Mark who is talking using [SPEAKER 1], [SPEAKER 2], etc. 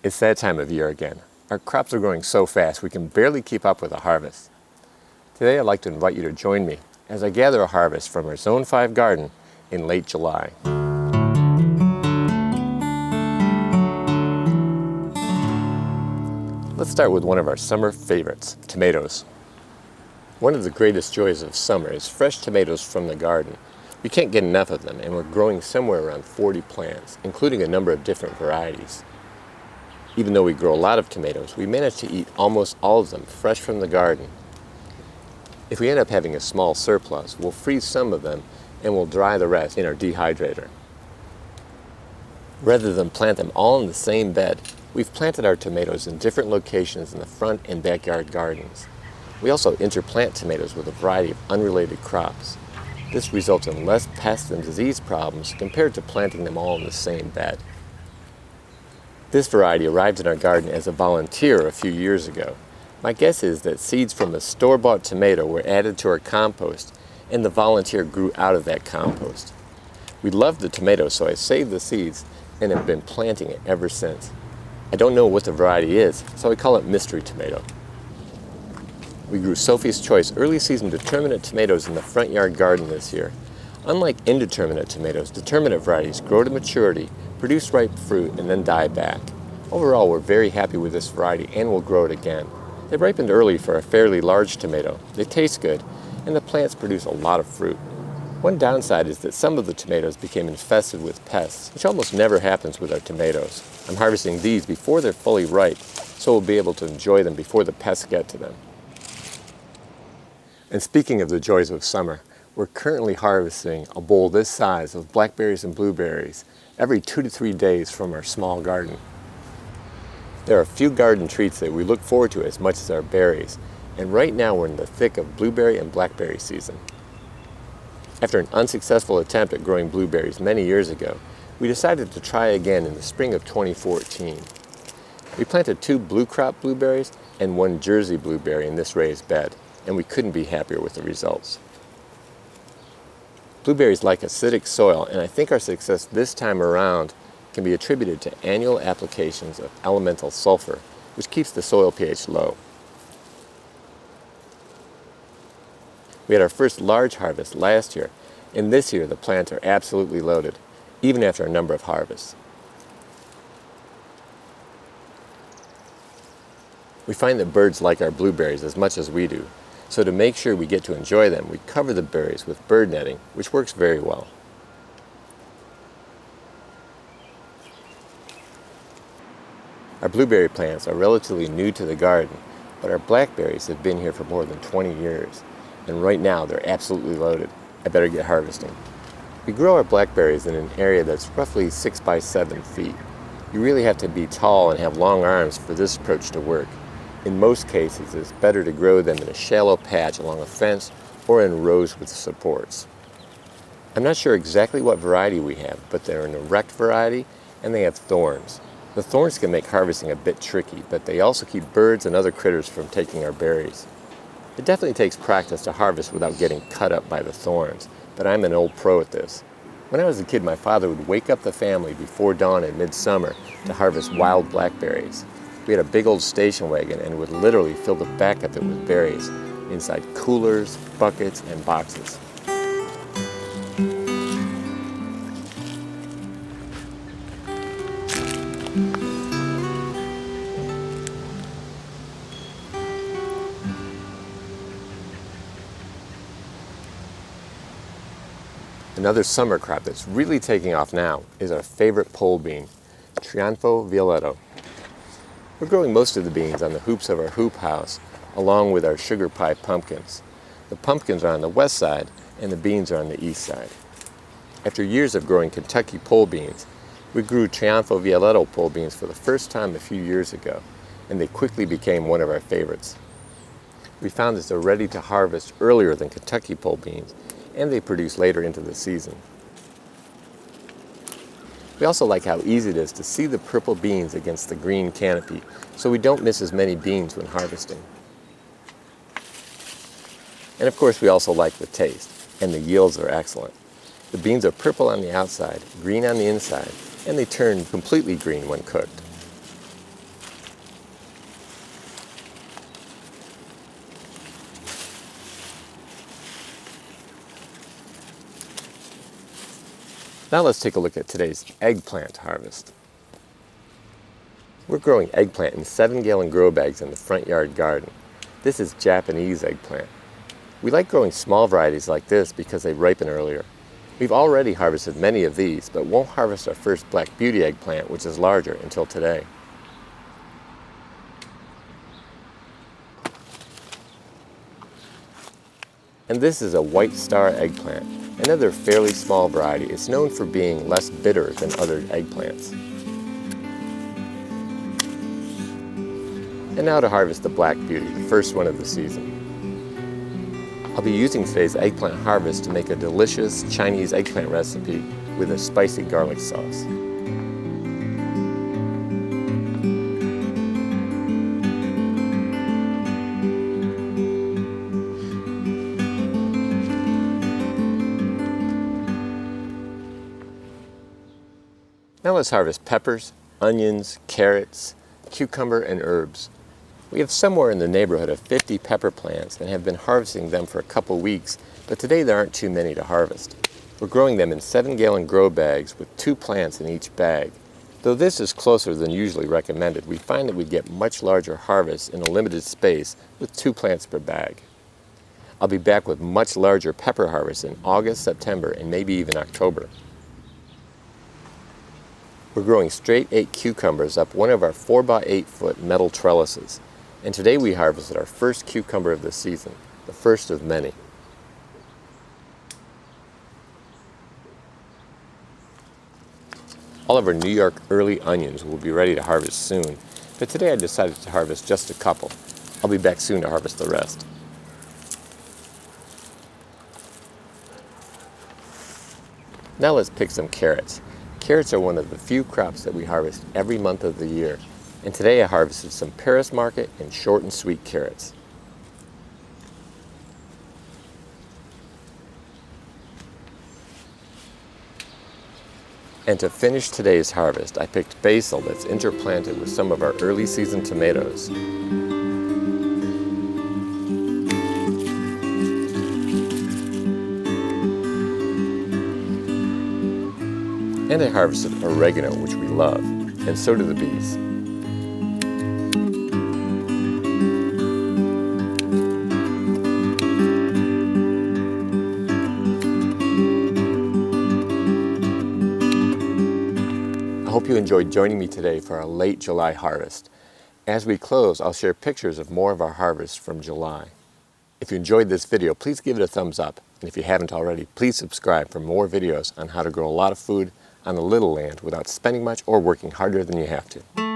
[SPEAKER 1] It's that time of year again. Our crops are growing so fast we can barely keep up with the harvest. Today I'd like to invite you to join me as I gather a harvest from our Zone 5 garden in late July. Let's start with one of our summer favorites, tomatoes. One of the greatest joys of summer is fresh tomatoes from the garden. We can't get enough of them, and we're growing somewhere around 40 plants, including a number of different varieties. Even though we grow a lot of tomatoes, we manage to eat almost all of them fresh from the garden. If we end up having a small surplus, we'll freeze some of them and we'll dry the rest in our dehydrator. Rather than plant them all in the same bed, we've planted our tomatoes in different locations in the front and backyard gardens. We also interplant tomatoes with a variety of unrelated crops. This results in less pest and disease problems compared to planting them all in the same bed. This variety arrived in our garden as a volunteer a few years ago. My guess is that seeds from a store-bought tomato were added to our compost, and the volunteer grew out of that compost. We loved the tomato, so I saved the seeds and have been planting it ever since. I don't know what the variety is, so I call it mystery tomato. We grew Sophie's Choice early season determinate tomatoes in the front yard garden this year. Unlike indeterminate tomatoes, determinate varieties grow to maturity, produce ripe fruit, and then die back. Overall, we're very happy with this variety and will grow it again. They ripened early for a fairly large tomato. They taste good, and the plants produce a lot of fruit. One downside is that some of the tomatoes became infested with pests, which almost never happens with our tomatoes. I'm harvesting these before they're fully ripe, so we'll be able to enjoy them before the pests get to them. And speaking of the joys of summer, we're currently harvesting a bowl this size of blackberries and blueberries every 2 to 3 days from our small garden. There are a few garden treats that we look forward to as much as our berries, and right now we're in the thick of blueberry and blackberry season. After an unsuccessful attempt at growing blueberries many years ago, we decided to try again in the spring of 2014. We planted 2 blue crop blueberries and 1 Jersey blueberry in this raised bed, and we couldn't be happier with the results. Blueberries like acidic soil, and I think our success this time around can be attributed to annual applications of elemental sulfur, which keeps the soil pH low. We had our first large harvest last year, and this year the plants are absolutely loaded, even after a number of harvests. We find that birds like our blueberries as much as we do, so to make sure we get to enjoy them, we cover the berries with bird netting, which works very well. Our blueberry plants are relatively new to the garden, but our blackberries have been here for more than 20 years, and right now they're absolutely loaded. I better get harvesting. We grow our blackberries in an area that's roughly 6 by 7 feet. You really have to be tall and have long arms for this approach to work. In most cases, it's better to grow them in a shallow patch along a fence or in rows with supports. I'm not sure exactly what variety we have, but they're an erect variety and they have thorns. The thorns can make harvesting a bit tricky, but they also keep birds and other critters from taking our berries. It definitely takes practice to harvest without getting cut up by the thorns, but I'm an old pro at this. When I was a kid, my father would wake up the family before dawn in midsummer to harvest wild blackberries. We had a big old station wagon and would literally fill the back of it with berries inside coolers, buckets, and boxes. Another summer crop that's really taking off now is our favorite pole bean, Trionfo Violetto. We're growing most of the beans on the hoops of our hoop house, along with our sugar pie pumpkins. The pumpkins are on the west side, and the beans are on the east side. After years of growing Kentucky pole beans, we grew Trionfo Violetto pole beans for the first time a few years ago, and they quickly became one of our favorites. We found that they're ready to harvest earlier than Kentucky pole beans, and they produce later into the season. We also like how easy it is to see the purple beans against the green canopy, so we don't miss as many beans when harvesting. And of course, we also like the taste, and the yields are excellent. The beans are purple on the outside, green on the inside, and they turn completely green when cooked. Now let's take a look at today's eggplant harvest. We're growing eggplant in 7-gallon grow bags in the front yard garden. This is Japanese eggplant. We like growing small varieties like this because they ripen earlier. We've already harvested many of these, but won't harvest our first Black Beauty eggplant, which is larger, until today. And this is a white star eggplant, another fairly small variety. It's known for being less bitter than other eggplants. And now to harvest the Black Beauty, the first one of the season. I'll be using today's eggplant harvest to make a delicious Chinese eggplant recipe with a spicy garlic sauce. Now let's harvest peppers, onions, carrots, cucumber, and herbs. We have somewhere in the neighborhood of 50 pepper plants and have been harvesting them for a couple weeks, but today there aren't too many to harvest. We're growing them in 7-gallon grow bags with 2 plants in each bag. Though this is closer than usually recommended, we find that we get much larger harvests in a limited space with 2 plants per bag. I'll be back with much larger pepper harvests in August, September, and maybe even October. We're growing straight 8 cucumbers up one of our 4x8-foot metal trellises. And today we harvested our first cucumber of the season, the first of many. All of our New York early onions will be ready to harvest soon, but today I decided to harvest just a couple. I'll be back soon to harvest the rest. Now let's pick some carrots. Carrots are one of the few crops that we harvest every month of the year. And today I harvested some Paris Market and short and sweet carrots. And to finish today's harvest, I picked basil that's interplanted with some of our early season tomatoes. And I harvested oregano, which we love, and so do the bees. I hope you enjoyed joining me today for our late July harvest. As we close, I'll share pictures of more of our harvest from July. If you enjoyed this video, please give it a thumbs up. And if you haven't already, please subscribe for more videos on how to grow a lot of food on a little land without spending much or working harder than you have to.